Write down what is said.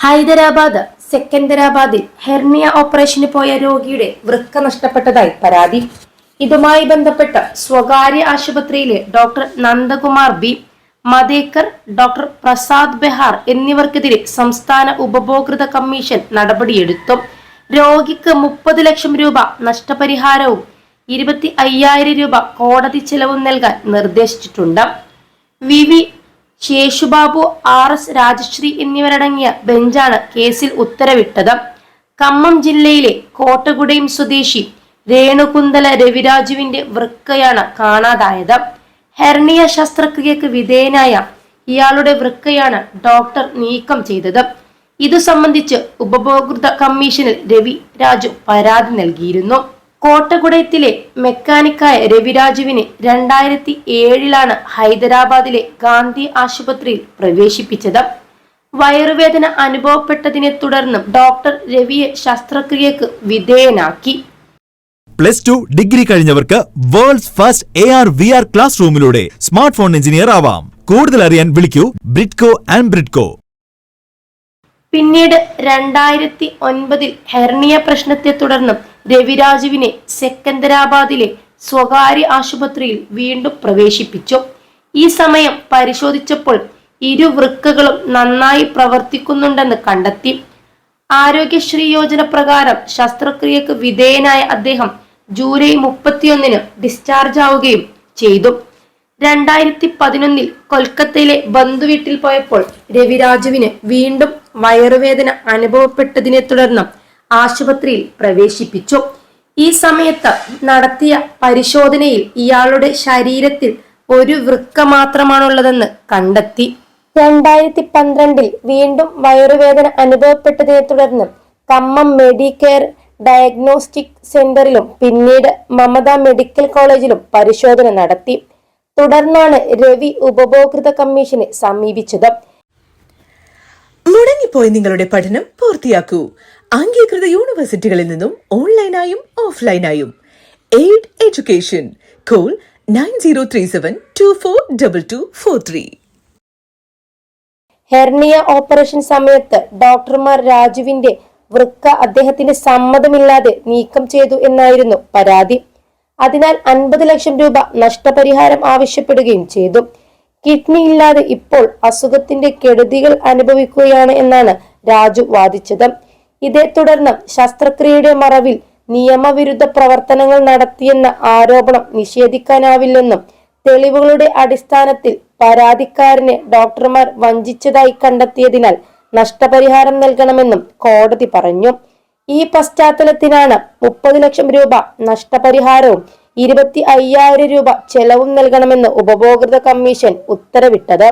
Hyderabad സെക്കന്ദരാബാദിൽ hernia ഓപ്പറേഷന് പോയ രോഗിയുടെ വൃക്ക നഷ്ടപ്പെട്ടതായി പരാതി. ഇതുമായി ബന്ധപ്പെട്ട് സ്വകാര്യ ആശുപത്രിയിലെ doctor Nandakumar B, Mathekar, doctor Prasad Behar എന്നിവർക്കെതിരെ സംസ്ഥാന ഉപഭോക്തൃ കമ്മീഷൻ നടപടിയെടുത്തു. രോഗിക്ക് 30 ലക്ഷം രൂപ നഷ്ടപരിഹാരവും 25,000 രൂപ കോടതി ചെലവും നൽകാൻ നിർദ്ദേശിച്ചിട്ടുണ്ട്. വി ശേഷുബാബു, RS രാജശ്രീ എന്നിവരടങ്ങിയ ബെഞ്ചാണ് കേസിൽ ഉത്തരവിട്ടത്. ഖമ്മം ജില്ലയിലെ കോട്ടകുടയും സ്വദേശി രേണുകുന്തല രവിരാജുവിന്റെ വൃക്കയാണ് കാണാതായത്. ഹെർണിയ ശസ്ത്രക്രിയക്ക് വിധേയനായ ഇയാളുടെ വൃക്കയാണ് ഡോക്ടർ നീക്കം ചെയ്തത്. ഇതു സംബന്ധിച്ച് ഉപഭോക്തൃ കമ്മീഷനിൽ രവിരാജു പരാതി നൽകിയിരുന്നു. കോട്ടകുടയത്തിലെ മെക്കാനിക്കായ രവിരാജുവിനെ 2007 ഹൈദരാബാദിലെ ഗാന്ധി ആശുപത്രിയിൽ പ്രവേശിപ്പിച്ചത്. വയറുവേദന അനുഭവപ്പെട്ടതിനെ തുടർന്ന് ഡോക്ടർ രവിയെ ശസ്ത്രക്രിയക്ക് വിധേയനാക്കി. +2 ഡിഗ്രി കഴിഞ്ഞവർക്ക് വേൾഡ്സ് ഫസ്റ്റ് AR/VR ക്ലാസ് റൂമിലൂടെ സ്മാർട്ട് ഫോൺ എഞ്ചിനീയർ ആവാം. കൂടുതൽ അറിയാൻ വിളിക്കൂ ബ്രിഡ്കോ ആൻഡ് ബ്രിഡ്കോ. പിന്നീട് 2009 ഹെർണിയ പ്രശ്നത്തെ തുടർന്ന് രവിരാജുവിനെ സെക്കന്ദരാബാദിലെ സ്വകാര്യ ആശുപത്രിയിൽ വീണ്ടും പ്രവേശിപ്പിച്ചു. ഈ സമയം പരിശോധിച്ചപ്പോൾ ഇരു വൃക്കകളും നന്നായി പ്രവർത്തിക്കുന്നുണ്ടെന്ന് കണ്ടെത്തി. ആരോഗ്യശ്രീ യോജന പ്രകാരം ശസ്ത്രക്രിയക്ക് വിധേയനായ അദ്ദേഹം ജൂലൈ 31 ഡിസ്ചാർജ് ആവുകയും ചെയ്തു. 2011 കൊൽക്കത്തയിലെ ബന്ധുവീട്ടിൽ പോയപ്പോൾ രവിരാജുവിന് വീണ്ടും വയറുവേദന അനുഭവപ്പെട്ടതിനെ തുടർന്ന് ആശുപത്രിയിൽ പ്രവേശിപ്പിച്ചു. ഈ സമയത്ത് നടത്തിയ പരിശോധനയിൽ ഇയാളുടെ ശരീരത്തിൽ ഒരു വൃക്ക മാത്രമാണുള്ളതെന്ന് കണ്ടെത്തി. 2012 വീണ്ടും വയറുവേദന അനുഭവപ്പെട്ടതിനെ തുടർന്ന് ഖമ്മം മെഡിക്കെയർ ഡയഗ്നോസ്റ്റിക് സെന്ററിലും പിന്നീട് മമത മെഡിക്കൽ കോളേജിലും പരിശോധന നടത്തി. തുടർന്നാണ് രവി ഉപഭോക്തൃ കമ്മീഷനെ സമീപിച്ചത്. മുടങ്ങിപ്പോയി നിങ്ങളുടെ പഠനം പൂർത്തിയാക്കൂ. അംഗീകൃത യൂണിവേഴ്സിറ്റികളിൽ നിന്നും ഓൺലൈനായും ഓഫ്ലൈനായും. Aid education. Call 9037242243. Hernia operation സമയത്ത് ഡോക്ടർമാർ രാജുവിന്റെ വൃക്ക അദ്ദേഹത്തിന്റെ സമ്മതമില്ലാതെ നീക്കം ചെയ്തു എന്നായിരുന്നു പരാതി. അതിനാൽ 50 ലക്ഷം രൂപ നഷ്ടപരിഹാരം ആവശ്യപ്പെടുകയും ചെയ്തു. കിഡ്നി ഇല്ലാതെ ഇപ്പോൾ അസുഖത്തിന്റെ കെടുതികൾ അനുഭവിക്കുകയാണ് എന്നാണ് രാജു വാദിച്ചത്. ഇതേ തുടർന്ന് ശസ്ത്രക്രിയയുടെ മറവിൽ നിയമവിരുദ്ധ പ്രവർത്തനങ്ങൾ നടത്തിയെന്ന ആരോപണം നിഷേധിക്കാനാവില്ലെന്നും തെളിവുകളുടെ അടിസ്ഥാനത്തിൽ പരാതിക്കാരനെ ഡോക്ടർമാർ വഞ്ചിച്ചതായി കണ്ടെത്തിയതിനാൽ നഷ്ടപരിഹാരം നൽകണമെന്നും കോടതി പറഞ്ഞു. ഈ പശ്ചാത്തലത്തിലാണ് 30 ലക്ഷം രൂപ നഷ്ടപരിഹാരവും 25,000 രൂപ ചെലവും നൽകണമെന്ന് ഉപഭോക്തൃ കമ്മീഷൻ ഉത്തരവിട്ടത്.